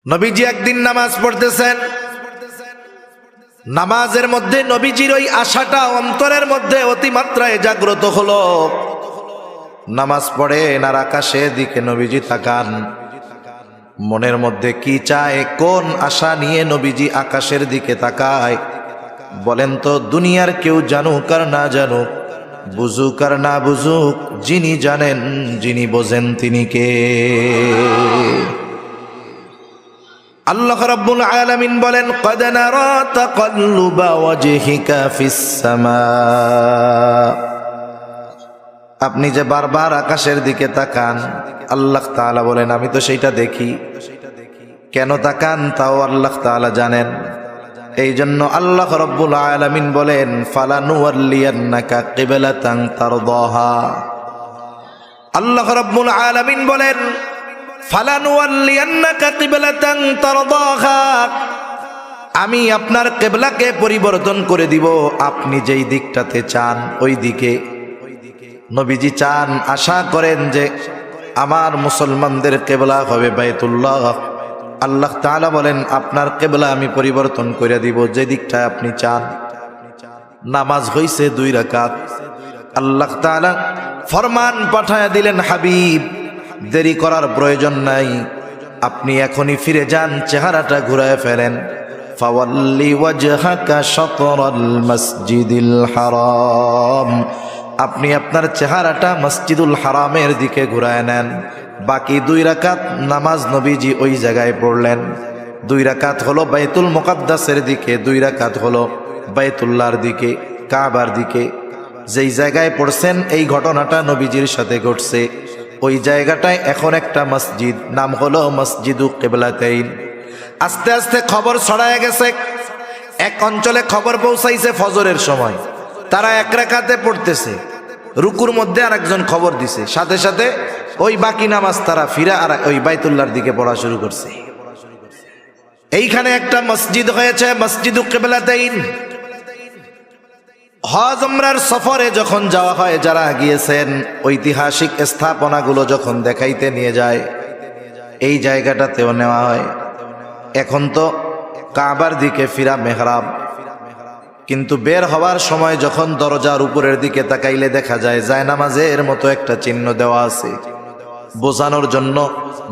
নবীজি একদিন নামাজ পড়তেছেন, নামাজের মধ্যে নবীজির ওই আশাটা অন্তরের মধ্যে অতিমাত্রায় জাগ্রত হলো। নামাজ পড়েন আর আকাশের দিকে নবীজি তাকান, মনের মধ্যে কি চায়, কোন আশা নিয়ে নবীজি আকাশের দিকে তাকায় বলেন তো? দুনিয়ার কেউ জানুক আর না জানুক, বুঝুক আর না বুঝুক, যিনি জানেন যিনি বোঝেন তিনি কে? আল্লাহ রাব্বুল আলামিন বলেন, ক্বাদ নারা তাকাল্লুবা ওয়াজহিকা ফিস সামা। আপনি যে বারবার আকাশের দিকে তাকান, আল্লাহ তাআলা বলেন আমি তো সেইটা দেখি। কেন তাকান তাও আল্লাহ তাআলা জানেন। এই জন্য আল্লাহ রাব্বুল আলামিন বলেন, ফালানুওয়াল্লিয়ান্নাকা কিবলাতান তারদাহা। আল্লাহ রাব্বুল আলামিন বলেন, ফালানুওয়াল্লিয়ান্নাকা কিবলাতান তারদাহা, আমি আপনার কিবলাকে পরিবর্তন করে দিব আপনি যেই দিকটাতে চান ওই দিকে। নবীজি চান, আশা করেন যে আমার মুসলমানদের কিবলা হবে বাইতুল্লাহ। আল্লাহ তাআলা বলেন, আপনার কিবলা আমি পরিবর্তন করে দিব যে দিকটা আপনি চান। নামাজ হইছে 2 রাকাত। আল্লাহ তাআলা ফরমান পাঠায়া দিলেন, হাবিব দেরি করার প্রয়োজন নাই, আপনি এখনই ফিরে যান, চেহারাটা ঘুরায় ফেলেন। ফাওয়াল্লি ওয়াজহাকা শাতরাল মসজিদিল হারাম, আপনি আপনার চেহারাটা মসজিদুল হারামের দিকে ঘুরায় নেন। বাকি 2 রাকাত নামাজ নবীজি ওই জায়গায় পড়লেন। 2 রাকাত হলো বাইতুল মুকাদ্দাসের দিকে, 2 রাকাত হলো বাইতুল্লাহর দিকে, কাবার দিকে। যেই জায়গায় পড়ছেন এই ঘটনাটা নবীজির সাথে ঘটছে, ওই জায়গাটায় এখন একটা মসজিদ, নাম হলো মসজিদু কিবলাতাইন। আস্তে আস্তে খবর ছড়ায় গেছে, এক অঞ্চলে খবর পৌঁছাইছে ফজরের সময়, তারা 1 রাকাতে পড়তেছে, রুকুর মধ্যে আরেকজন খবর দিছে, সাথে সাথে ওই বাকি নামাজ তারা ফিরা আর ওই বাইতুল্লাহর দিকে পড়া শুরু করছে। এইখানে একটা মসজিদ হয়েছে, মসজিদু কিবলাতাইন। হজ উমরার সফরে যখন যাওয়া হয়, যারা গিয়েছেন ঐতিহাসিক স্থাপনাগুলো যখন দেখাইতে নিয়ে যায়, এই জায়গাটাতেও নেওয়া হয়। এখন তো কাবার দিকে ফিরা মেহরাব, কিন্তু বের হওয়ার সময় যখন দরজার উপরের দিকে তাকাইলে দেখা যায় জায়নামাজের মতো একটা চিহ্ন দেওয়া আছে, বোঝানোর জন্য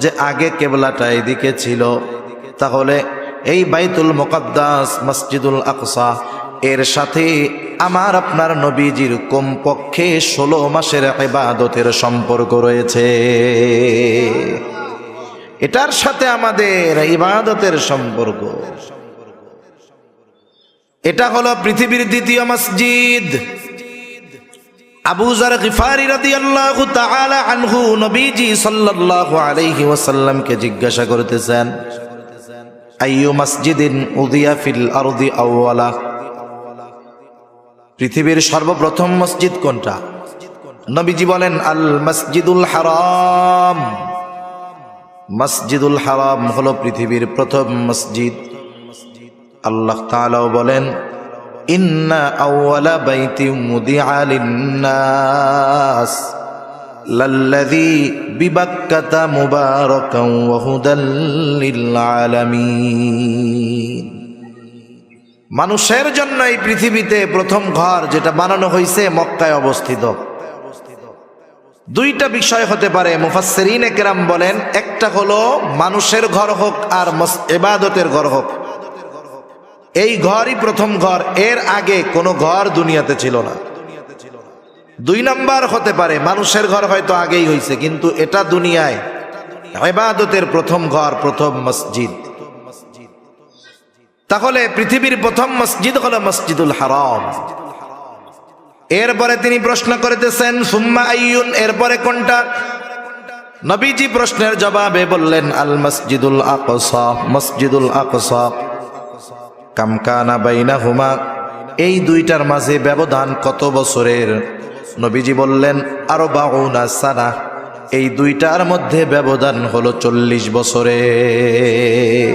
যে আগে কেবলাটা এদিকে ছিল। তাহলে এই বাইতুল মুকাদ্দাস মসজিদুল আকসা এর সাথে আমার আপনার নবীজির কমপক্ষে 16 মাসের ইবাদতের সম্পর্ক রয়েছে। এটার সাথে আমাদের ইবাদতের সম্পর্ক। এটা হলো পৃথিবীর 2য় মসজিদ। আবু যার গিফারি রাদিয়াল্লাহু তাআলা আনহু নবীজি সাল্লাল্লাহু আলাইহি ওয়াসাল্লামকে জিজ্ঞাসা করতেছেন, আইয়ু মসজিদিন উযিয়া ফিল আরদি আউওয়ালা, পৃথিবীর সর্বপ্রথম মসজিদ কোনটা? নবীজি বলেন, আল মসজিদুল হারাম। মসজিদুল হারাম হলো পৃথিবীর প্রথম মসজিদ। আল্লাহ তাআলাও বলেন, ইন্না আউওয়ালা বাইতিন মুদিআ লিন-নাস লাল্লাযী বিবাক্কাতা মুবারাকান ওয়া হুদাল লিল আলামিন। মানুষের জন্য এই পৃথিবীতে প্রথম ঘর যেটা বানানো হয়েছে মক্কায় অবস্থিত। 2টা বিষয় হতে পারে, মুফাসসিরিনে কেরাম বলেন, একটা হলো মানুষের ঘর হোক আর ইবাদতের ঘর হোক, এই ঘরই প্রথম ঘর, এর আগে কোনো ঘর দুনিয়াতে ছিল না। 2 নাম্বার হতে পারে মানুষের ঘর হয়তো আগেই হয়েছে, কিন্তু এটা দুনিয়ায় ইবাদতের প্রথম ঘর, প্রথম মসজিদ। তাহলে পৃথিবীর প্রথম মসজিদ হলো মসজিদুল হারাম। এরপরে তিনি প্রশ্ন করতেছেন, সুম্মা আইয়ুন, এরপরে কোনটা? নবীজি প্রশ্নের জবাবে বললেন, আল মসজিদুল আকসা, মসজিদুল আকসা। কাম কানা বাইনাহুমা, এই 2টার মাঝে ব্যবধান কত বছরের? নবীজি বললেন, 40 সানা, এই 2টার মধ্যে ব্যবধান হলো 40 বছরের।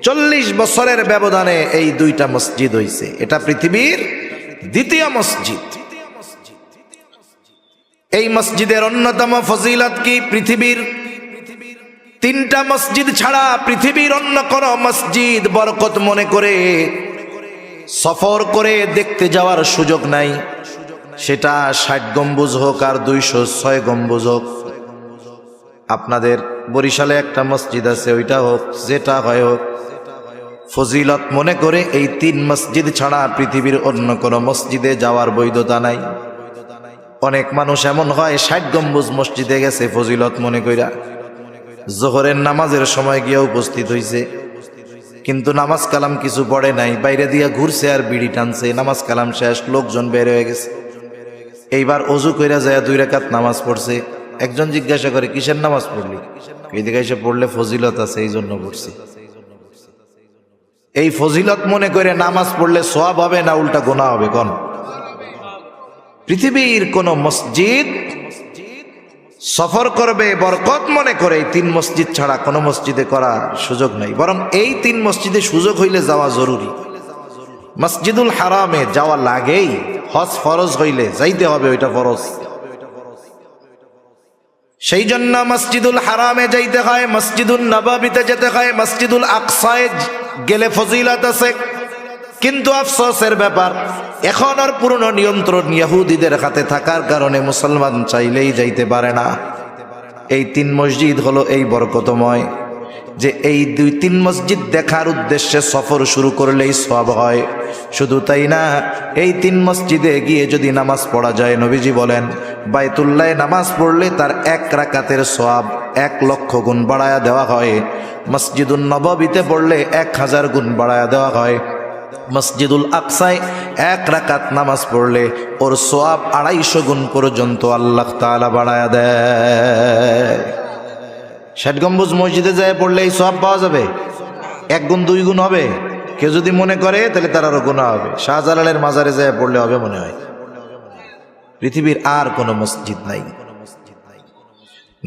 40 বছরের ব্যবধানে এই 2টা মসজিদ হইছে। এটা পৃথিবীর 2য় মসজিদ। এই মসজিদের অন্যতম ফজিলত কি? পৃথিবীর তিনটা মসজিদ ছাড়া পৃথিবীর অন্য কোন মসজিদ বরকত মনে করে সফর করে দেখতে যাওয়ার সুযোগ নাই। সেটা 60 গম্বুজ হোক আর 206 গম্বুজ হোক। আপনাদের বরিশালে একটা মসজিদ আছে, ওইটা হোক, যেটা হয় হোক, ফজিলত মনে করে এই 3 মসজিদ ছাড়া পৃথিবীর অন্য কোনো মসজিদে যাওয়ার বৈধতা নাই। অনেক মানুষ এমন হয় 60 গম্বুজ মসজিদে গেছে ফজিলত মনে কইরা, জোহরের নামাজের সময় গিয়ে উপস্থিত হইছে, কিন্তু নামাজ কালাম কিছু পড়ে নাই, বাইরে দিয়া ঘুরছে আর বিড়ি টানছে। নামাজ কালাম শেষ, লোকজন বের হয়ে গেছে। এইবার অজু কইরা যায় 2 রাকাত নামাজ পড়ছে। একজন জিজ্ঞাসা করে, কিসের নামাজ পড়লি? এইদিকে এসে পড়লে ফজিলত আছে, এই জন্য পড়ছি। এই ফজিলত মনে করে নামাজ পড়লে সওয়াব হবে না উল্টা গুনাহ হবে? কোন পৃথিবীর কোন মসজিদ সফর করবে বরকত মনে করে এই 3 মসজিদ ছাড়া কোনো মসজিদে করার সুযোগ নাই। বরং এই 3 মসজিদে সুযোগ হইলে যাওয়া জরুরি। মসজিদুল হারামে যাওয়া লাগেই, হজ ফরজ হইলে যাইতে হবে, ওইটা ফরজ। সেই জন্য মসজিদুল হারামে যাইতে হয়, মসজিদুল নববীতে যেতে হয়, মসজিদুল আকসায় গেলে ফজিলত আছে। কিন্তু আফসোসের ব্যাপার, এখন আর পুরনো নিয়ন্ত্রণ ইহুদিদের হাতে থাকার কারণে মুসলমান চাইলেই যাইতে পারে না। এই 3 মসজিদ হলো এই বরকতময় যে এই 2-3 মসজিদ দেখার উদ্দেশ্যে সফর শুরু করলেই সওয়াব হয়। শুধু তাই না, এই 3 মসজিদে গিয়ে যদি নামাজ পড়া যায়, নবীজি বলেন বাইতুল্লাহে নামাজ পড়লে তার 1 রাকাতের সওয়াব 1 লক্ষ গুণ বাড়ায়া দেওয়া হয়। মসজিদুল নববীতে পড়লে 1000 গুণ বাড়ায়া দেওয়া হয়। মসজিদুল আকসায় 1 রাকাত নামাজ পড়লে ওর সওয়াব 250 গুণ পর্যন্ত আল্লাহ তাআলা বাড়ায়া দেয়। 60 গম্বুজ মসজিদে যায় পড়লে এই সওয়াব পাওয়া যাবে? 1 গুণ 2 গুণ হবে? কেউ যদি মনে করে তাহলে তার আরো গুনাহ হবে। শাহজালালের মাজারে যায় পড়লে হবে মনে হয়। পৃথিবীর আর কোন মসজিদ নাই।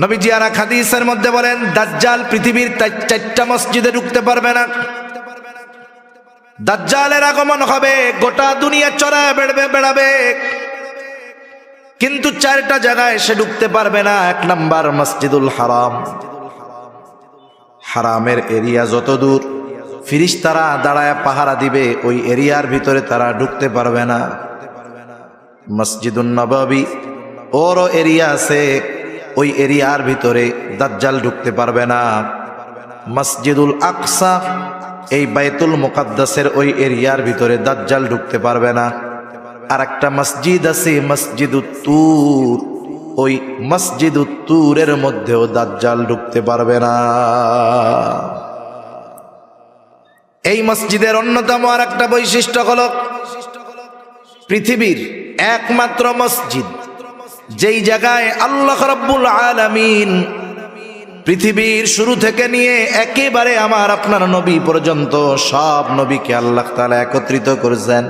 নবীজি আর এক হাদিসের মধ্যে বলেন, দাজ্জাল পৃথিবীর 4টা মসজিদে ঢুকতে পারবে না। দাজ্জালের আগমন হবে, গোটা দুনিয়া চড়ায় বেড়াবে, কিন্তু 4টা জায়গায় সে ঢুকতে পারবে না। 1 নাম্বার মসজিদুল হারাম। হারামের এরিয়া যত দূর, ফিরিস্তারা দাঁড়ায় পাহারা দিবে, ওই এরিয়ার ভিতরে তারা ঢুকতে পারবে না। মসজিদুন নববী ওরও এরিয়া আছে, ওই এরিয়ার ভিতরে দাজ্জাল ঢুকতে পারবে না। মসজিদুল আকসা, এই বাইতুল মুকাদ্দাসের ওই এরিয়ার ভিতরে দাজ্জাল ঢুকতে পারবে না। আর একটা মসজিদ আছে মসজিদুত তুর, ওই মসজিদুত তুরের মধ্যেও দাজ্জাল ঢুকতে পারবে না। এই মসজিদের অন্যতম আর একটা বৈশিষ্ট্য হল পৃথিবীর একমাত্র মসজিদ যেই জায়গায় আল্লাহ রাব্বুল আলামিন পৃথিবীর শুরু থেকে নিয়ে একেবারে আমার আপনার নবী পর্যন্ত সব নবীকে আল্লাহ তাআলা একত্রিত করেছেন।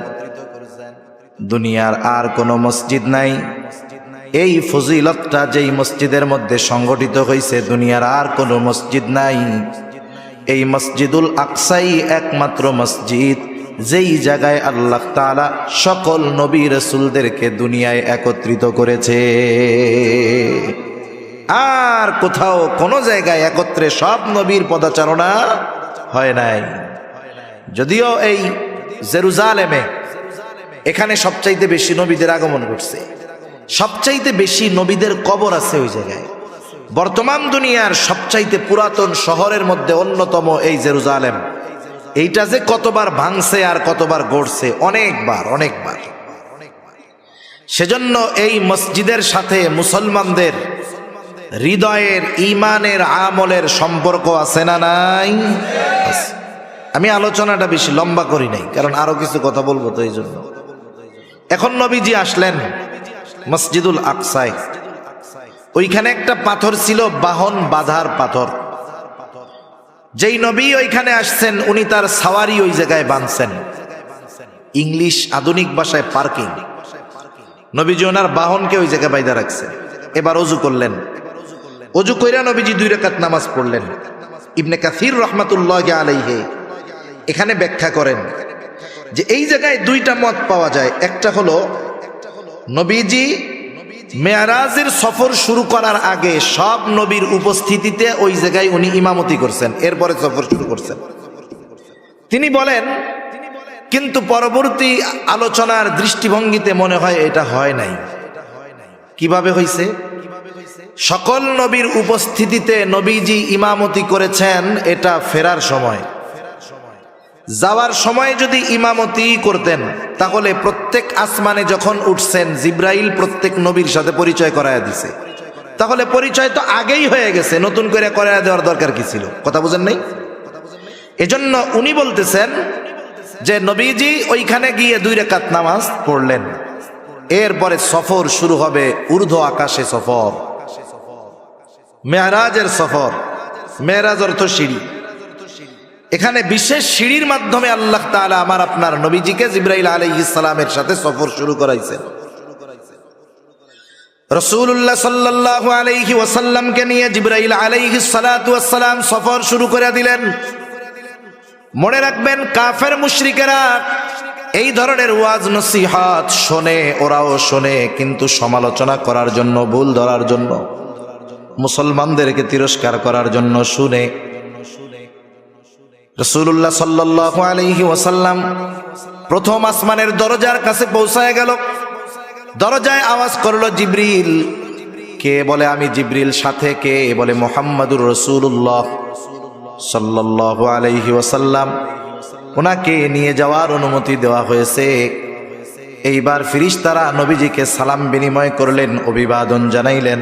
দুনিয়ার আর কোনো মসজিদ নাই। এই ফজিলতটা যেই মসজিদের মধ্যে সংগঠিত হয়েছে, দুনিয়ার আর কোনো মসজিদ নাই। এই মসজিদুল আকসাই একমাত্র মসজিদ যেই জায়গায় আল্লাহ তাআলা সকল নবী রাসূলদেরকে দুনিয়ায় একত্রিত করেছে। আর কোথাও কোনো জায়গায় একত্রে সব নবীর পদাচারণা হয় নাই। যদিও এই জেরুজালেমে, এখানে সবচাইতে বেশি নবীদের আগমন ঘটছে, সবচাইতে বেশি নবীদের কবর আছে ওই জায়গায়। বর্তমান দুনিয়ার সবচাইতে পুরাতন শহরের মধ্যে অন্যতম এই জেরুজালেম। এইটা যে কতবার ভাঙছে আর কতবার গড়ছে, অনেকবার। সেজন্য এই মসজিদের সাথে মুসলমানদের হৃদয়ের, ঈমানের, আমলের সম্পর্ক আছে না নাই? আমি আলোচনাটা বেশি লম্বা করি নাই, কারণ আরো কিছু কথা বলবো, তো এই জন্য। এখন নবীজি আসলেন মসজিদুল আকসায়। ওইখানে একটা পাথর ছিল, বাহন বাঁধার পাথর। যেই নবী ওইখানে আসছেন, উনি তার সাওয়ারি ওই জায়গায় বাঁধছেন। ইংলিশ আধুনিক ভাষায় পার্কিং। নবীজি ওনার বাহনকে ওই জায়গায় বাইধা রাখছেন। এবার অজু করলেন। অজু কইরা নবীজি 2 রাকাত নামাজ পড়লেন। ইবনে কাসির রাহমাতুল্লাহি আলাইহি এখানে ব্যাখ্যা করেন যে এই জায়গায় 2টা মত পাওয়া যায়। একটা হলো নবীজি মেরাজের সফর শুরু করার আগে সব নবীর উপস্থিতিতে ওই জায়গায় উনি ইমামতি করছেন, এরপরে সফর শুরু করছেন। তিনি বলেন, কিন্তু পরবর্তী আলোচনার দৃষ্টিভঙ্গিতে মনে হয় এটা হয় নাই। কিভাবে হয়েছে? সকল নবীর উপস্থিতিতে নবীজি ইমামতি করেছেন, এটা ফেরার সময়। যাওয়ার সময় যদি ইমামতি করতেন তাহলে প্রত্যেক আসমানে যখন উঠছেন জিব্রাইল প্রত্যেক নবীর সাথে পরিচয় করায়া দিছে, তাহলে পরিচয় তো আগেই হয়ে গেছে, নতুন করে করায়া দেওয়ার দরকার কি ছিল? কথা বুঝেন নাই? এজন্য উনি বলতেছেন যে নবীজি ওইখানে গিয়ে 2 রাকাত নামাজ পড়লেন, এরপরে সফর শুরু হবে, ঊর্ধ্ব আকাশে সফর, মেরাজের সফর। মেরাজ অর্থ সিঁড়ি। এখানে বিশেষ সিঁড়ির মাধ্যমে আল্লাহ তাআলা আমার আপনার নবীজিকে জিবরাইল আলাইহিস সালামের সাথে সফর শুরু করাইছেন। রাসূলুল্লাহ সাল্লাল্লাহু আলাইহি ওয়াসাল্লামকে নিয়ে জিবরাইল আলাইহিস সালাতু ওয়াস সালাম সফর শুরু করে দিলেন। মনে রাখবেন, কাফের মুশরিকেরা এই ধরনের ওয়াজ নসিহত শোনে, ওরাও শোনে, কিন্তু সমালোচনা করার জন্য, ভুল ধরার জন্য, মুসলমানদেরকে তিরস্কার করার জন্য শুনে। রাসূলুল্লাহ সাল্লাল্লাহু আলাইহি ওয়াসাল্লাম প্রথম আসমানের দরজার কাছে পৌঁছায় গেল। দরজায় আওয়াজ করলো জিবরিল। কে? বলে আমি জিবরিল। সাথে কে? বলে মুহাম্মাদুর রাসূলুল্লাহ সাল্লাল্লাহু আলাইহি ওয়াসাল্লাম। ওনাকে নিয়ে যাওয়ার অনুমতি দেওয়া হয়েছে। এইবার ফেরেশতারা নবীজিকে সালাম বিনিময় করলেন, অভিবাদন জানাইলেন।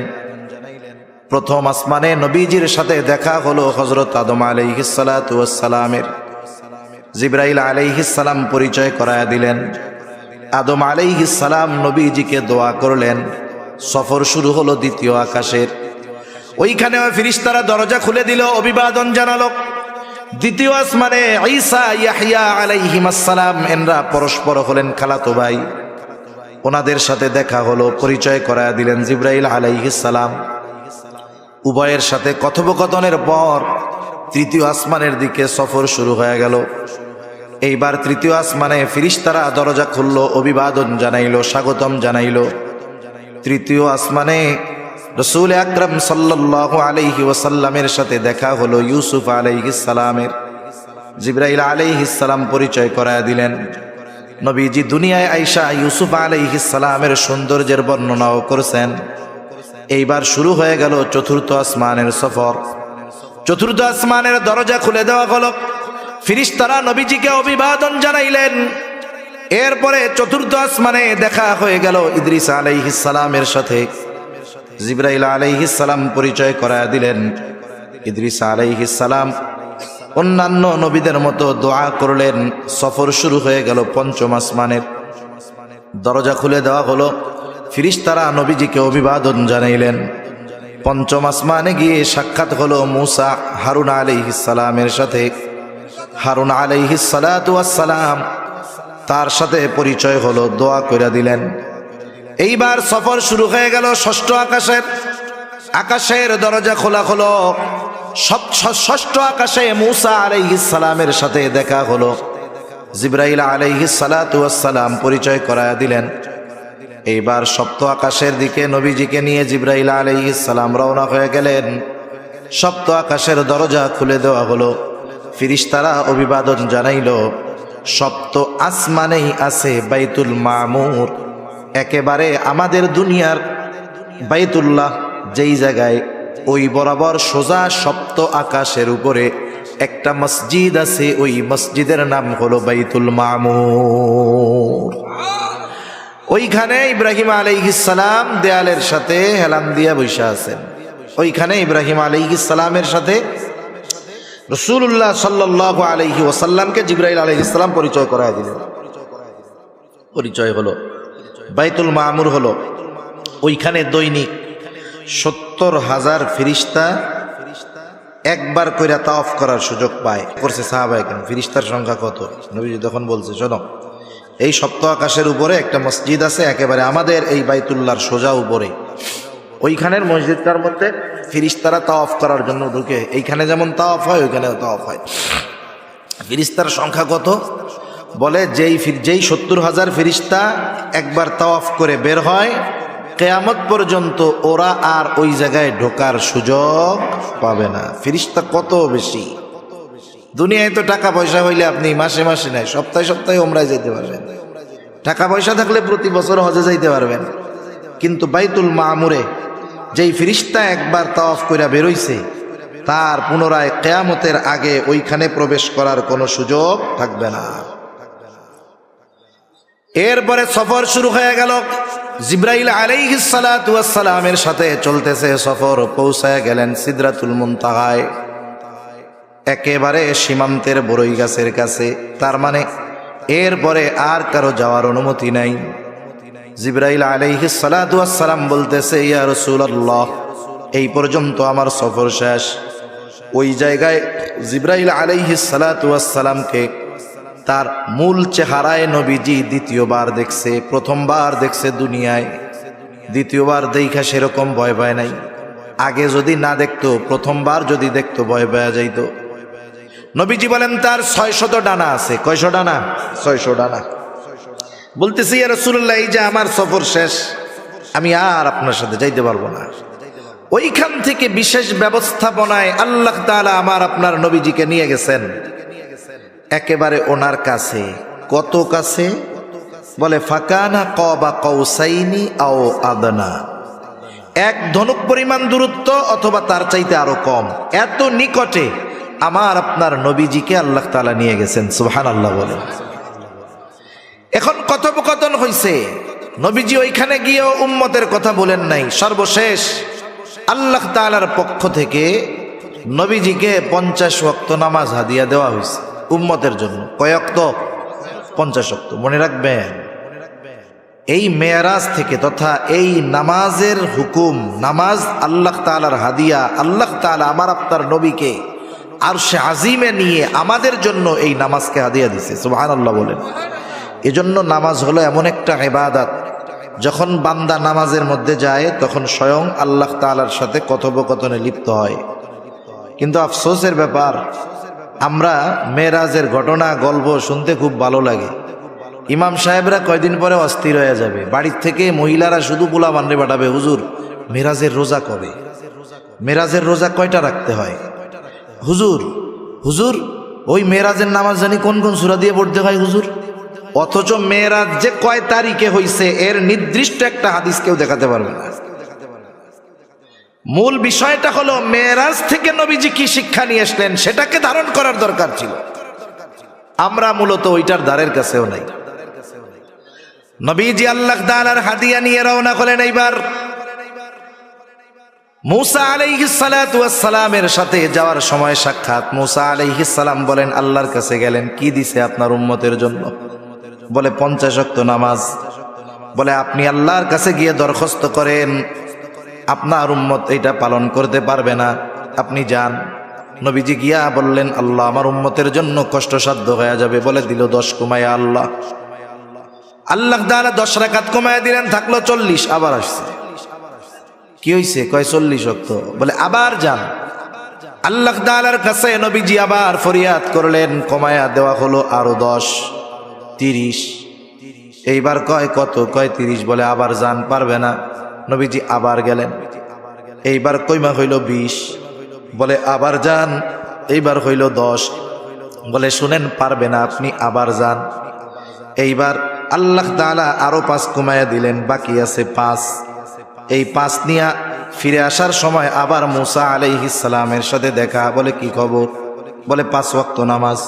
প্রথম আসমানে নবীজির সাথে দেখা হলো হযরত আদম আলাইহিস সালাতু ওয়াস সালামের। জিবরাইল আলাইহিস সালাম পরিচয় করায়া দিলেন। আদম আলাইহিস সালাম নবীজিকে দোয়া করলেন। সফর শুরু হলো দ্বিতীয় আকাশের। ওইখানে ফেরেশতারা দরজা খুলে দিল, অভিবাদন জানালো। দ্বিতীয় আসমানে ঈসা ইয়াহইয়া আলাইহিস সালাম এনরা পরস্পর হলেন খালাতো ভাই। ওনাদের সাথে দেখা হলো, পরিচয় করায়া দিলেন জিবরাইল আলাইহিস সালাম। উভয়ের সাথে কথোপকথনের পর তৃতীয় আসমানের দিকে সফর শুরু হয়ে গেল। এইবার তৃতীয় আসমানে ফেরেশতারা দরজা খুলল, অভিবাদন জানাইল, স্বাগতম জানাইল। তৃতীয় আসমানে রাসূল আকরাম সাল্লাল্লাহু আলাইহি ওয়াসাল্লামের সাথে দেখা হলো ইউসুফ আলাইহিস সালামের। জিবরাইল আলাইহিস সালাম পরিচয় করায়া দিলেন। নবীজি দুনিয়ায় আইসা ইউসুফ আলাইহিস সালামের সৌন্দর্যের বর্ণনাও করেছেন। এইবার শুরু হয়ে গেল চতুর্থ আসমানের সফর। চতুর্থ আসমানের দরজা খুলে দেওয়া হলো, ফেরেশতারা নবীজিকে অভিবাদন জানাইলেন। এরপরে চতুর্থ আসমানে দেখা হয়ে গেল ইদ্রিস আলাইহিস সালামের সাথে। জিবরাইল আলাইহিস সালাম পরিচয় করায়া দিলেন। ইদ্রিস আলাইহিস সালাম অন্যান্য নবীদের মতো দোয়া করলেন। সফর শুরু হয়ে গেল পঞ্চম আসমানের। দরজা খুলে দেওয়া হলো, ফেরেশতারা নবীজিকে অভিবাদন জানাইলেন। পঞ্চম আসমানে গিয়ে সাক্ষাৎ হলো মূসা হারুন আলাইহিস সালামের সাথে। হারুন আলাইহিস সালাতু ওয়াস সালাম, তার সাথে পরিচয় হলো, দোয়া কইরা দিলেন। এইবার সফর শুরু হয়ে গেল ষষ্ঠ আকাশের। আকাশের দরজা খোলা হলো। ষষ্ঠ আকাশে মূসা আলাইহিস সালামের সাথে দেখা হলো। জিবরাইল আলাইহিস সালাতু ওয়াস সালাম পরিচয় করায়া দিলেন। এইবার সপ্ত আকাশের দিকে নবীজিকে নিয়ে জিবরাইল আলাইহিস সালাম রওনা হয়ে গেলেন। সপ্ত আকাশের দরজা খুলে দেওয়া হলো, ফেরেশতারা অভিবাদন জানাইল। সপ্ত আসমানেই আছে বাইতুল মামুর, একেবারে আমাদের দুনিয়ার বাইতুল্লাহ যেই জায়গায়, ওই বরাবর সোজা সপ্ত আকাশের উপরে একটা মসজিদ আছে। ওই মসজিদের নাম হলো বাইতুল মামুর। ওইখানে ইব্রাহিম আলাইহিস সালাম দেয়ালের সাথে হেলান দিয়া বসে আছেন। ওইখানে ইব্রাহিম আলাইহিস সালামের সাথে রাসূলুল্লাহ সাল্লাল্লাহু আলাইহি ওয়াসাল্লামকে জিবরাইল আলাইহিস সালাম পরিচয় করায় দিলেন। পরিচয় হলো, বাইতুল মামুর হলো, ওইখানে দৈনিক ৭০,০০০ ফেরেশতা একবার কইরা তাওয়াফ করার সুযোগ পায়। করছে সাহাবায়ে কেরাম। ফেরেশতার সংখ্যা কত? নবীজি তখন বলছে, শোনো, এই সপ্ত আকাশের উপরে একটা মসজিদ আছে, একেবারে আমাদের এই বাইতুল্লাহর সোজা উপরে। ওইখানের মসজিদটার মধ্যে ফেরেশতারা তাওয়াফ করার জন্য ঢুকে। এইখানে যেমন তাওয়াফ হয়, ওইখানেও তাওয়াফ হয়। ফেরেশতার সংখ্যা কত? বলে যেই ৭০,০০০ ফেরেশতা একবার তাওয়াফ করে বের হয়, কিয়ামত পর্যন্ত ওরা আর ওই জায়গায় ঢোকার সুযোগ পাবে না। ফেরেশতা কত বেশি! দুনিয়ায় তো টাকা পয়সা হইলে আপনি মাসে মাসে নাই, সপ্তাহে সপ্তাহে ওমরায় যেতে পারবেন, টাকা পয়সা থাকলে প্রতি বছর হজে যাইতে পারবেন। কিন্তু বাইতুল মামুরে যেই ফেরেশতা একবার তাওয়াফ কইরা বেরোইছে, তার পুনরায় কিয়ামতের আগে ওইখানে প্রবেশ করার কোনো সুযোগ থাকবে না। এরপরে সফর শুরু হয়ে গেল। জিবরাইল আলাইহিস সালাতু ওয়াস সালামের সাথে চলতেছে সফর। পৌঁছায় গেলেন সিদরাতুল মুনতাহায়, একেবারে সীমান্তের বড়ই গাছের কাছে। তার মানে এরপরে আর কারো যাওয়ার অনুমতি নাই। জিবরাইল আলাইহিস সালাতু ওয়াস সালাম বলতেছে, ইয়া রাসূলুল্লাহ, এই পর্যন্ত আমার সফর শেষ। ওই জায়গায় জিবরাইল আলাইহিস সালাতু ওয়াস সালামকে তার মূল চেহারায় নবীজি দ্বিতীয়বার দেখছে। প্রথমবার দেখছে দুনিয়ায়, দ্বিতীয়বার দেখা সেরকম ভয় পায় নাই। আগে যদি না দেখতো, প্রথমবার যদি দেখতো ভয় পাওয়া যাইত। নবীজি বলেন তার 600 ডানা আছে। কয়শো ডানা? 600 ডানা। বলতেছি, ইয়া রাসূলুল্লাহ, এই যে আমার সফর শেষ, আমি আর আপনার সাথে যাইতে পারবো না। ওইখান থেকে বিশেষ ব্যবস্থাপনায় আল্লাহ তাআলা আমার আপনার নবীজিকে নিয়ে গেছেন একেবারে ওনার কাছে। কত কাছে? বলে ফাকানা কাবা কাউসাইনি আও আদনা, এক ধনুক পরিমাণ দূরত্ব অথবা তার চাইতে আরো কম। এত নিকটে আমার আপনার নবীজিকে আল্লাহ তাআলা নিয়ে গেছেন। সুবহানাল্লাহ বলেন। এখন কথোপকথন হইছে, নবীজি ওইখানে গিয়েও উম্মতের কথা বলেন নাই। সর্বশেষ আল্লাহ তাআলার পক্ষ থেকে নবীজিকে 50 ওয়াক্ত নামাজ হাদিয়া দেওয়া হয়েছে উম্মতের জন্য। কয় ওয়াক্ত? 50 ওয়াক্ত। মনে রাখবেন, এই মেরাজ থেকে তথা এই নামাজের হুকুম, নামাজ আল্লাহ তাআলার হাদিয়া। আল্লাহ তাআলা আমার আপনার নবীকে আরশে আজিমে নিয়ে আমাদের জন্য এই নামাজকে হাদিয়া দিছে। সুবহানাল্লাহ বলেন। এজন্য নামাজ হলো এমন একটা ইবাদত, যখন বান্দা নামাজের মধ্যে যায় তখন স্বয়ং আল্লাহ তাআলার সাথে কথোপকথনে লিপ্ত হয়। কিন্তু আফসোসের ব্যাপার, আমরা মেরাজের ঘটনা গল্প শুনতে খুব ভালো লাগে। ইমাম সাহেবরা কয়দিন পরে অস্থির হয়ে যাবে, বাড়ির থেকে মহিলারা শুধু পোলা বান্ডে পাঠাবে, হুজুর মেরাজের রোজা কবে? মেরাজের রোজা কয়টা রাখতে হয়? হুজুর হুজুর ওই মেরাজের নামাজ জানি কোন কোন সূরা দিয়ে পড়তে হয় হুজুর। অথচ মেরাজ যে কয় তারিখে হইছে এর নির্দিষ্ট একটা হাদিস কেউ দেখাতে পারবে না। মূল বিষয়টা হলো মেরাজ থেকে নবীজি কি শিক্ষা নিয়ে আসলেন সেটাকে ধারণ করার দরকার ছিল। আমরা মূলত ওইটার দ্বারের কাছেও নাই। নবীজি আল্লাহ তাআলার হাদিয়া নিয়ে রওনা হলেন। এইবার মুসা আলাইহিস সালাতু ওয়াস সালামের সাথে যাওয়ার সময় সাক্ষাৎ। মুসা আলাইহিস সালাম বলেন, আল্লাহর কাছে গেলেন, কি দিছে আপনার উম্মতের জন্য? বলে 50 ওয়াক্ত নামাজ। বলে আপনি আল্লাহর কাছে গিয়ে দরখাস্ত করেন, আপনার উম্মত এটা পালন করতে পারবে না, আপনি যান। নবীজি গিয়া বললেন, আল্লাহ আমার উম্মতের জন্য কষ্টসাধ্য হয়ে যাবে। বলে দিল 10 কমায়া আল্লাহ। আল্লাহ তাআলা 10 রাকাত কমায়া দিলেন, থাকলো 40। আবার আসছে, কি হইছে? কয় 40 ওয়াক্ত। বলে আবার যান। আল্লাহ তাআলার কাছে নবীজি আবার ফরিয়াদ করলেন, কমায়া দেওয়া হলো আরো 10, 30। এইবার কয় কত? কয় 30। বলে আবার যান, পারবে না। নবীজি আবার গেলেন, এইবার কইমা হইল 20। বলে আবার যান, এইবার হইল 10। বলে শুনেন, পারবে না, আপনি আবার যান। এইবার আল্লাহ তাআলা আরো 5 কমায়া দিলেন, বাকি আছে 5। এই 5 নিয়ে ফিরে আসার সময় আবার মুসা আলাইহিস সালামের সাথে দেখা। বলে কি খবর? বলে 5 ওয়াক্ত নামাজ।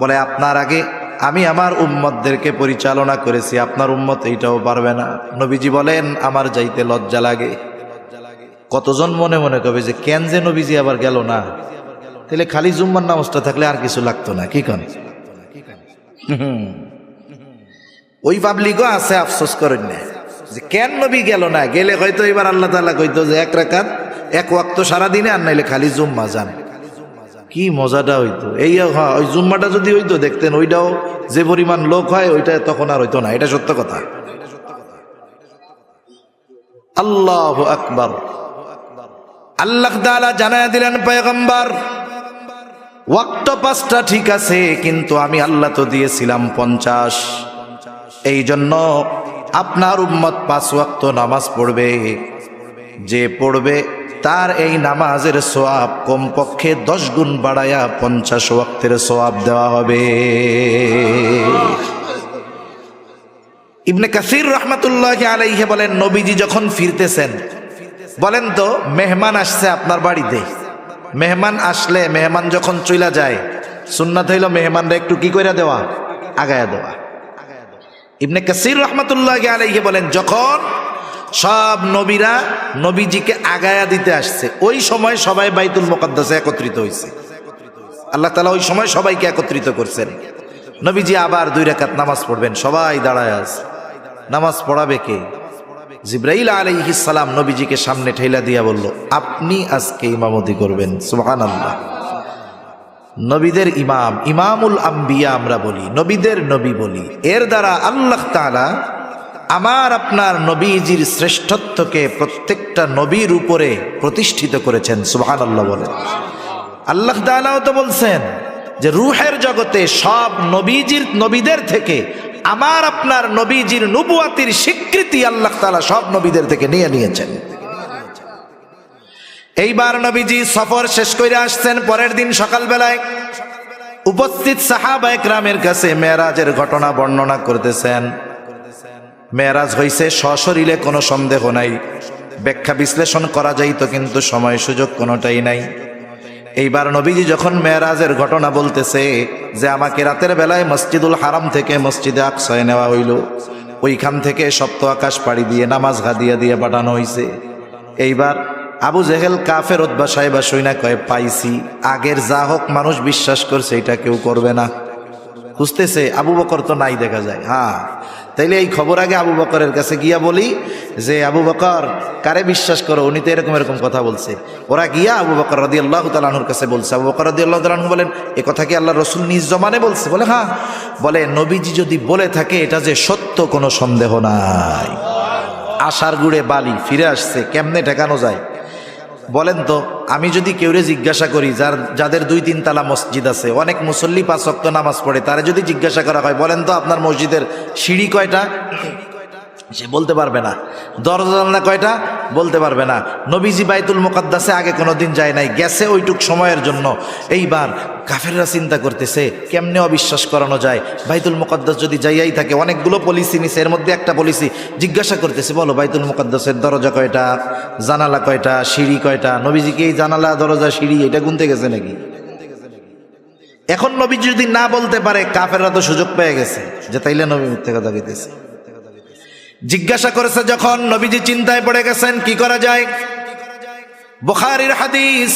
বলে আপনার আগে আমি আমার উম্মতদেরকে পরিচালনা করেছি, আপনার উম্মত এইটাও পারবে না। নবীজি বলেন, আমার যাইতে লজ্জা লাগে। কতজন মনে মনে কবে যে কেন যে নবীজি আবার গেল না? তাহলে খালি জুম্মার নামাজটা থাকলে আর কিছু লাগতো না, কি কন? ওই পাবলিকও আছে, আফসোস করেন না যে কেন নবী গেল না। গেলে হয়তো এবার আল্লাহ তাআলা কইতো যে 1 রাকাত 1 ওয়াক্ত সারাদিনে, আর নাইলে খালি জুম্মা যান। কি মজাটা হইতো। এই ওই জুম্মাটা যদি হইতো দেখতেন, ওইটাও যে পরিমাণ লোক হয় ওইটা তখন আর হইতো না। এটা সত্য কথা। আল্লাহু আকবার। আল্লাহ তাআলা জানায়া দিলেন, পয়গম্বর ওয়াক্ত 5টা ঠিক আছে, কিন্তু আমি আল্লাহ তো দিয়েছিলাম 50। এই জন্য আপনার উম্মত 5 ওয়াক্ত নামাজ পড়বে, যে পড়বে তার এই নামাজের সওয়াব কমপক্ষে 10 গুণ বাড়ায়া 50 ওয়াক্তের সওয়াব দেওয়া হবে। ইবনে কাসির রাহমাতুল্লাহি আলাইহি বলেন, নবীজি যখন ফিরতেছেন, বলেন তো মেহমান আসছে আপনার বাড়িতে, মেহমান আসলে মেহমান যখন চইলা যায় সুন্নাত হইল মেহমানরা একটু কি কইরা দেওয়া, আগায়া দেওয়া। ইবনে কাসির রাহমাতুল্লাহি আলাইহি বলেন, যখন সব নবীরা নবীজিকে আগায়া দিতে আসছে, ওই সময় সবাই বাইতুল মুকাদ্দাসে একত্রিত হয়েছে। আল্লাহ তাআলা ওই সময় সবাইকে একত্রিত করছেন। নবীজি আবার 2 রাকাত নামাজ পড়বেন, সবাই দাঁড়ায় আছে। নামাজ পড়াবে কে? জিবরাইল আলাইহিস সালাম নবীজিকে সামনে ঠেলা দিয়া বলল, আপনি আজকে ইমামতি করবেন। সুবহানাল্লাহ। নবীদের ইমাম, ইমামুল আম্বিয়া আমরা বলি, নবীদের নবী বলি। এর দ্বারা আল্লাহ তাআলা আমার আপনার নবীজির শ্রেষ্ঠত্বকে প্রত্যেকটা নবীর উপরে প্রতিষ্ঠিত করেছেন। সুবহানাল্লাহ বলেন। আল্লাহ তাআলাও তো বলছেন যে রূহের জগতে সব নবীদের থেকে আমার আপনার নবীজির নবুয়াতির স্বীকৃতি আল্লাহ তাআলা সব নবীদের থেকে নিয়েছেন। এইবার নবীজি সফর শেষ করে আসছেন, পরের দিন সকালবেলায় উপস্থিত সাহাবায়ে কেরামের কাছে মেরাজের ঘটনা বর্ণনা করতেছেন। মেরাজ হইছে সশরীরে, কোনো সন্দেহ নাই, ব্যাখ্যা বিশ্লেষণ করা যাইতো কিন্তু সময় সুযোগ কোনোটাই নাই। এইবার নবীজি যখন মেরাজের ঘটনা বলতেছে যে আমাকে রাতের বেলায় মসজিদুল হারাম থেকে মসজিদে আকসায় নেওয়া হইল, ওইখান থেকে সপ্ত আকাশ পাড়ি দিয়ে নামাজ হাদিয়া দিয়ে পাঠানো হইছে। এইবার আবু জেহেল কাফের উতবা সাহেবা শুইনা কয়, পাইছি, আগের যা হোক মানুষ বিশ্বাস করছে এটা কেউ করবে না। বুঝতেছে আবু বকর তো নাই দেখা যায়। হ্যাঁ, তাইলে এই খবর আগে আবু বকরের কাছে গিয়া বলি যে আবু বকর কারে বিশ্বাস করো, উনি তো এরকম এরকম কথা বলছে। ওরা গিয়া আবু বকর রাদিয়াল্লাহু তাআলা আনহুর কাছে বলছে। আবু বকর রাদিয়াল্লাহু তাআলা আনহু বলেন, এ কথা কি আল্লাহ রাসূল নিজ জবানে বলছে? বলে হ্যাঁ। বলে নবীজি যদি বলে থাকে এটা যে সত্য কোনো সন্দেহ নাই। আশার গুড়ে বালি ফিরে আসছে, কেমনে ঠেকানো যায়? বলেন তো, আমি যদি কেউরে জিজ্ঞাসা করি যাদের 2-3 তালা মসজিদ আছে, অনেক মুসল্লি 5 ওয়াক্ত নামাজ পড়ে, তারা যদি জিজ্ঞাসা করা হয় বলেন তো আপনার মসজিদের সিঁড়ি কয়টা, সে বলতে পারবে না। দরজা জানলা কয়টা, বলতে পারবে না। নবীজি বাইতুল মুকাদ্দাসে আগে কোনোদিন যায় নাই, গেছে ওইটুক সময়ের জন্য। এইবার কাফেররা চিন্তা করতেছে কেমনে অবিশ্বাস করানো যায়। বাইতুল মুকাদ্দাস যদি যাইয়াই থাকে, অনেকগুলো পলিসি নিছে, এর মধ্যে একটা পলিসি জিজ্ঞাসা করতেছে, বলো বাইতুল মুকাদ্দাসের দরজা কয়টা, জানালা কয়টা, সিঁড়ি কয়টা? নবীজিকে এই জানালা দরজা সিঁড়ি এটা গুনতে গেছে নাকি? এখন নবীজি যদি না বলতে পারে, কাফেররা তো সুযোগ পেয়ে গেছে যে তাইলে নবী মিথ্যা কথা কইতেছে। জিজ্ঞাসা করেছে যখন, নবীজি চিন্তায় পড়ে গেছেন কি করা যায়। বুখারীর হাদিস।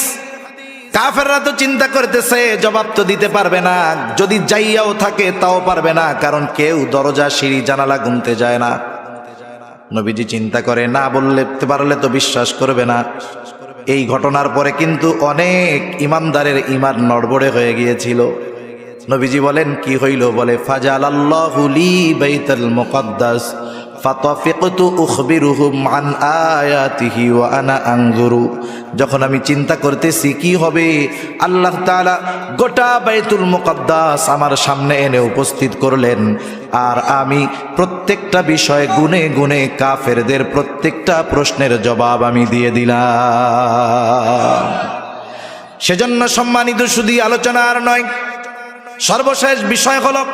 কাফেররা তো চিন্তা করতেছে জবাব তো দিতে পারবে না, যদি যাইয়াও থাকে তাও পারবে না, কারণ কেউ দরজা সিঁড়ি জানালা গুনতে যায় না। নবীজি চিন্তা করে না বললে পারলে তো বিশ্বাস করবে না। এই ঘটনার পরে কিন্তু অনেক ইমানদারের ঈমান নড়বড়ে হয়ে গিয়েছিল। নবীজি বলেন কি হইল? বলে ফাজালাল্লাহু লি বাইতুল মুকাদ্দাস ফাতাফিকতু উখবিরুহুম আন আয়াতিহি ওয়া আনা আনজুরু। যখন আমি চিন্তা করতেছি কি হবে, আল্লাহ তাআলা গোটা বাইতুল মুকাদ্দাস আমার সামনে এনে উপস্থিত করলেন, আর আমি প্রত্যেকটা বিষয় গুনে গুনে কাফেরদের প্রত্যেকটা প্রশ্নের জবাব আমি দিয়ে দিলাম। সেজন্য সম্মানিত শুধু আলোচনা আর নয়, সর্বশেষ বিষয় হলো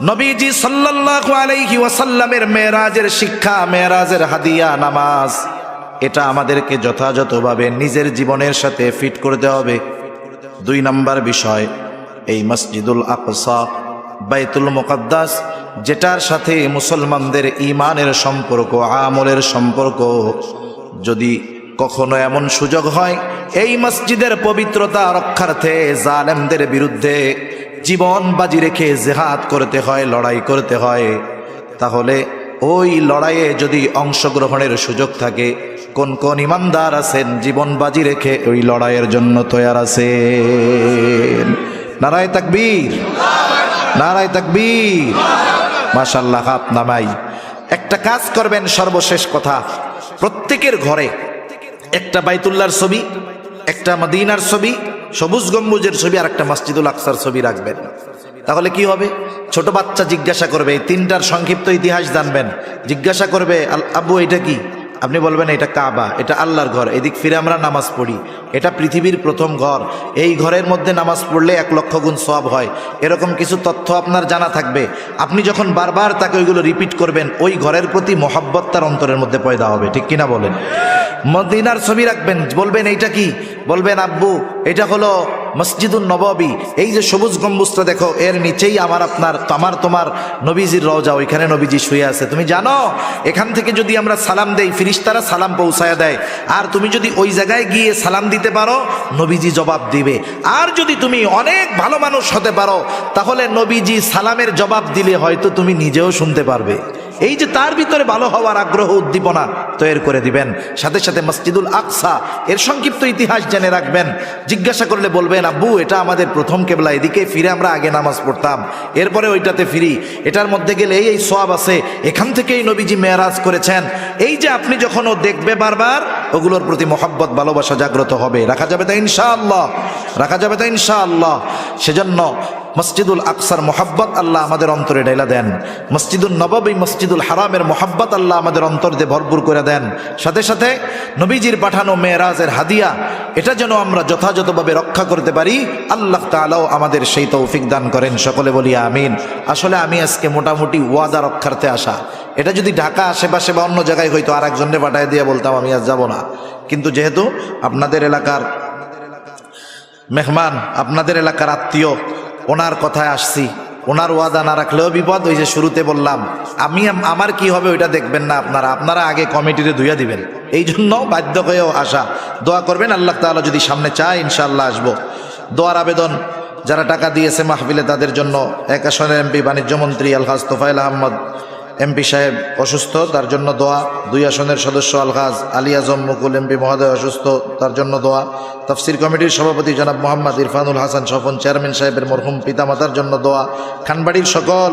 নবীজি সাল্লাল্লাহু আলাইহি ওয়াসাল্লামের মেরাজের শিক্ষা, মেরাজের হাদিয়া নামাজ। এটা আমাদেরকে যথাযথভাবে নিজের জীবনের সাথে ফিট করতে হবে। 2 নম্বর বিষয়, এই মসজিদুল আকসা বাইতুল মুকাদ্দাস, যেটার সাথে মুসলমানদের ঈমানের সম্পর্ক, আমলের সম্পর্ক, যদি কখনো এমন সুযোগ হয় এই মসজিদের পবিত্রতা রক্ষার্থে জালেমদের বিরুদ্ধে জীবন বাজি রেখে জিহাদ করতে হয়, লড়াই করতে হয়, তাহলে ওই লড়াইয়ে যদি অংশগ্রহণের সুযোগ থাকে, কোন কোন ইমানদার আছেন জীবন বাজি রেখে ওই লড়াইয়ের জন্য তৈয়ার আছেন? নারায়ে তাকবীর, নারায়ে তাকবীর। মাশাআল্লাহ। হাত নামাই। একটা কাজ করবেন, সর্বশেষ কথা, প্রত্যেকের ঘরে একটা বাইতুল্লাহর ছবি, একটা মদিনার ছবি, সবুজ গম্বুজের ছবি, আর একটা মসজিদুল আকসার ছবি রাখবেন। তাহলে কি হবে? ছোট বাচ্চা জিজ্ঞাসা করবে, এই তিনটার সংক্ষিপ্ত ইতিহাস জানবেন। জিজ্ঞাসা করবে, আব্বু এটা কি? আপনি বলবেন এটা কাবা, এটা আল্লাহর ঘর, এদিক ফিরে আমরা নামাজ পড়ি, এটা পৃথিবীর প্রথম ঘর, এই ঘরের মধ্যে নামাজ পড়লে 1 লক্ষ গুণ সওয়াব হয়। এরকম কিছু তথ্য আপনার জানা থাকবে। আপনি যখন বারবার তাকে ওইগুলো রিপিট করবেন, ওই ঘরের প্রতি মহব্বত তার অন্তরের মধ্যে পয়দা হবে, ঠিক কিনা বলেন? মদিনার ছবি রাখবেন, বলবেন এইটা কি? বলবেন আব্বু এটা হলো মসজিদুন নববী, এই যে সবুজ গম্বুজটা দেখো, এর নিচেই তোমার নবীজির রওজা, ওইখানে নবীজি শুয়ে আছে। তুমি জানো এখান থেকে যদি আমরা সালাম দেই, ফিরিস্তারা সালাম পৌঁছায় দেয়, আর তুমি যদি ওই জায়গায় গিয়ে সালাম দিতে পারো, নবীজি জবাব দিবে। আর যদি তুমি অনেক ভালো মানুষ হতে পারো, তাহলে নবীজি সালামের জবাব দিলে হয়তো তুমি নিজেও শুনতে পারবে। এই যে তার ভিতরে ভালো হওয়ার আগ্রহ, উদ্দীপনা তৈরি করে দিবেন। সাথে সাথে মসজিদুল আকসা, এর সংক্ষিপ্ত ইতিহাস জেনে রাখবেন। জিজ্ঞাসা করলে বলবেন আব্বু এটা আমাদের প্রথম কেবলা, এদিকে ফিরে আমরা আগে নামাজ পড়তাম, এরপরে ওইটাতে ফিরি, এটার মধ্যে গেলে এই সওয়াব আছে, এখান থেকেই নবীজি মেরাজ করেছেন। এই যে আপনি যখন ও দেখবে বারবার, ওগুলোর প্রতি মহব্বত, ভালোবাসা জাগ্রত হবে। রাখা যাবে তা ইনশাআল্লাহ, রাখা যাবে তা ইনশাআল্লাহ। সেজন্য মসজিদুল আকসার মহব্বত আল্লাহ আমাদের অন্তরে ঢেলা দেন। মসজিদুল নববী, মসজিদুল হারামের মহব্বত আল্লাহ আমাদের অন্তর দিয়ে ভরপুর করে দেন। সাথে সাথে নবীজির পাঠানো মেরাজের হাদিয়া, এটা যেন আমরা যথাযথভাবে রক্ষা করতে পারি। আল্লাহ তাআলাও আমাদের সেই তৌফিক দান করেন। সকলে বলি আমিন। আসলে আমি আজকে মোটামুটি ওয়াদা রক্ষার্থে আসা, এটা যদি ঢাকা আশেপাশে বা অন্য জায়গায় হয়তো আর একজনকে পাঠিয়ে দিয়ে বলতাম আমি আজ যাব না, কিন্তু যেহেতু আপনাদের এলাকার মেহমান, আপনাদের এলাকার আত্মীয়, ওনার কথায় আসছি, ওনার ওয়াদা না রাখলেও বিপদ। ওই যে শুরুতে বললাম, আমার কি হবে ওইটা দেখবেন না আপনারা আগে কমিটিরে ধুইয়া দিবেন। এই জন্য বাধ্য হয়েও আসা। দোয়া করবেন, আল্লাহ তাআলা যদি সামনে চায় ইনশাআল্লাহ আসবো। দোয়ার আবেদন যারা টাকা দিয়েছে মাহফিলে, তাদের জন্য 1 আসনের এমপি বাণিজ্য মন্ত্রী আলহাজ তোফায়েল আহমদ এমপি সাহেব অসুস্থ, তার জন্য দোয়া। 2 আসনের সদস্য আলহাজ আলী আজম মুকুল এমপি মহোদয় অসুস্থ, তার জন্য দোয়া। তাফসির কমিটির সভাপতি জনাব মোহাম্মদ ইরফানুল হাসান স্বপন চেয়ারম্যান সাহেবের মরহুম পিতামাতার জন্য দোয়া। খানবাড়ির সকল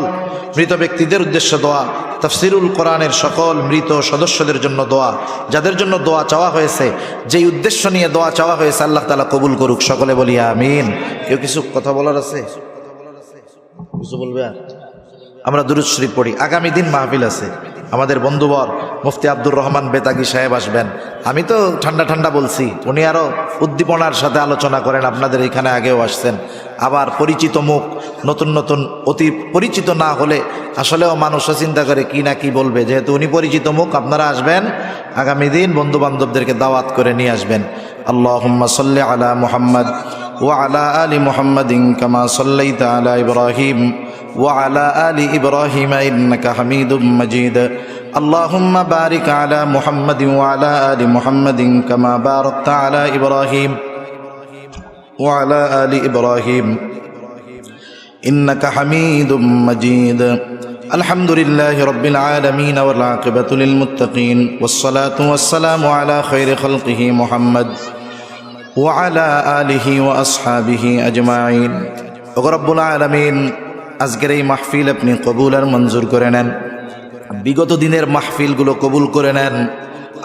মৃত ব্যক্তিদের উদ্দেশ্যে দোয়া। তাফসিরুল কোরআনের সকল মৃত সদস্যদের জন্য দোয়া। যাদের জন্য দোয়া চাওয়া হয়েছে, যেই উদ্দেশ্য নিয়ে দোয়া চাওয়া হয়েছে, আল্লাহ তাআলা কবুল করুক। সকলে বলি আমিন। কেউ কিছু কথা বলার আছে? কিছু বলবে? আমরা দুরূদ শরীফ পড়ি। আগামী দিন মাহফিল আছে, আমাদের বন্ধুবর মুফতি আব্দুর রহমান বেতাগী সাহেব আসবেন। আমি তো ঠান্ডা ঠান্ডা বলছি, উনি আরও উদ্দীপনার সাথে আলোচনা করেন। আপনাদের এখানে আগেও আসছেন। আবার পরিচিত মুখ, নতুন নতুন, অতি পরিচিত না হলে আসলেও মানুষও চিন্তা করে কি না কি বলবে। যেহেতু উনি পরিচিত মুখ, আপনারা আসবেন, আগামী দিন বন্ধু বান্ধবদেরকে দাওয়াত করে নিয়ে আসবেন। আল্লাহুম্মা সাল্লি আলা মুহাম্মদ ওয়া আলা আলি মুহাম্মাদিন কামা সাল্লাইতা আলা ইব্রাহিম وعلى آل إبراهيم إنك حميد مجيد اللهم بارك على محمد وعلى آل محمد كما باركت على إبراهيم وعلى آل إبراهيم إنك حميد مجيد الحمد لله رب العالمين والعاقبة للمتقين والصلاة والسلام على خير خلقه محمد وعلى آله وأصحابه أجمعين رب العالمين আজকের এই মাহফিল আপনি কবুল আর মঞ্জুর করে নেন। বিগত দিনের মাহফিলগুলো কবুল করে নেন।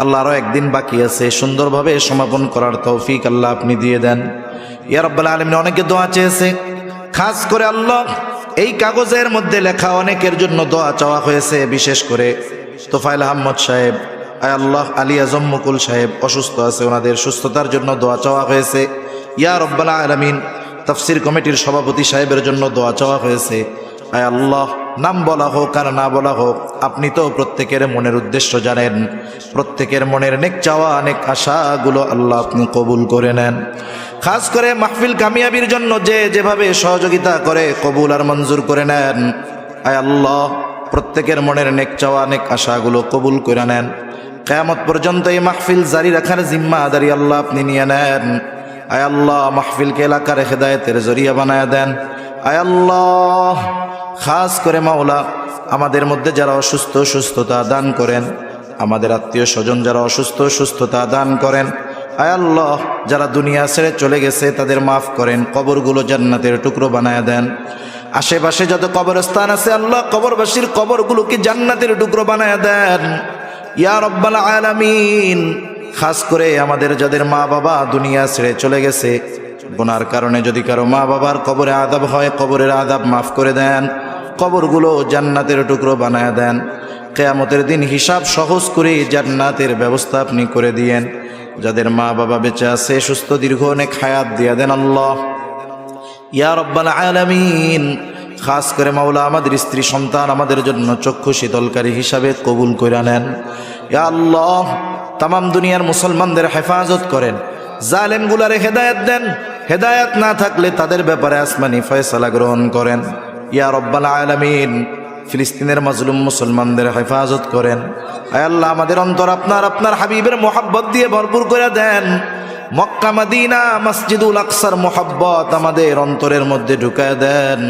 আল্লাহ আরও একদিন বাকি আছে, সুন্দরভাবে সমাপন করার তৌফিক আল্লাহ আপনি দিয়ে দেন। ইয়া রাব্বাল আলামিন। অনেকে দোয়া চেয়েছে, খাস করে আল্লাহ এই কাগজের মধ্যে লেখা অনেকের জন্য দোয়া চাওয়া হয়েছে। বিশেষ করে তোফায়েল আহমদ সাহেব, আয় আল্লাহ আলী আজম মুকুল সাহেব অসুস্থ আছে, ওনাদের সুস্থতার জন্য দোয়া চাওয়া হয়েছে। ইয়া রাব্বাল আলামিন। তাফসির কমিটির সভাপতি সাহেবের জন্য দোয়া চাওয়া হয়েছে। আয় আল্লাহ, নাম বলা হোক আর না বলা হোক, আপনি তো প্রত্যেকের মনের উদ্দেশ্য জানেন। প্রত্যেকের মনের নেক চাওয়া, নেক আশাগুলো আল্লাহ আপনি কবুল করে নেন। খাস করে মাহফিল কামিয়াবির জন্য যে যেভাবে সহযোগিতা করে, কবুল আর মঞ্জুর করে নেন। আয় আল্লাহ, প্রত্যেকের মনের নেক চাওয়া, নেক আশাগুলো কবুল করে নেন। কিয়ামত পর্যন্ত এই মাহফিল জারি রাখার জিম্মাদারি আল্লাহ আপনি নিয়ে নেন। আয় আল্লাহ, মাহফিলকে এলাকার হেদায়েতের জরিয়া বানায় দেন। আয় আল্লাহ, খাস করে মাওলা আমাদের মধ্যে যারা অসুস্থ, সুস্থতা দান করেন। আমাদের আত্মীয় স্বজন যারা অসুস্থ, সুস্থতা দান করেন। আয় আল্লাহ, যারা দুনিয়া ছেড়ে চলে গেছে তাদের মাফ করেন, কবরগুলো জান্নাতের টুকরো বানায় দেন। আশেপাশে যত কবরস্থান আছে আল্লাহ, কবরবাসীর কবরগুলোকে জান্নাতের টুকরো বানায় দেন। ইয়া রাব্বাল আলামিন। খাস করে আমাদের যাদের মা বাবা দুনিয়া ছেড়ে চলে গেছে, গুনার কারণে যদি কারো মা বাবার কবরে আযাব হয়, কবরের আযাব মাফ করে দেন। কবরগুলো জান্নাতের টুকরো বানায় দেন। কিয়ামতের দিন হিসাব সহজ করে জান্নাতের ব্যবস্থা আপনি করে দিয়েন। যাদের মা বাবা বেঁচে আছে সুস্থ দীর্ঘ অনেক হায়াত দিয়ে দেন আল্লাহ ইয়া রব্বাল আলামিন। খাস করে মাওলা আমাদের স্ত্রী সন্তান আমাদের জন্য চক্ষু শীতলকারী হিসাবে কবুল করে নেন ইয়া আল্লাহ। তামাম দুনিয়ার মুসলমানদের হেফাজত করেন, জালেমগুলারে হেদায়েত দেন, হেদায়েত না থাকলে তাদের ব্যাপারে আসমানি ফয়সালা গ্রহণ করেন ইয়া রব্বাল আলামিন। ফিলিস্তিনের মাজলুম মুসলমানদের হেফাজত করেন আয় আল্লাহ। আমাদের অন্তর আপনার হাবিবের মোহাব্বত দিয়ে ভরপুর করে দেন। মক্কা মদিনা মসজিদুল আকসার মোহাব্বত আমাদের অন্তরের মধ্যে ঢুকায় দেন।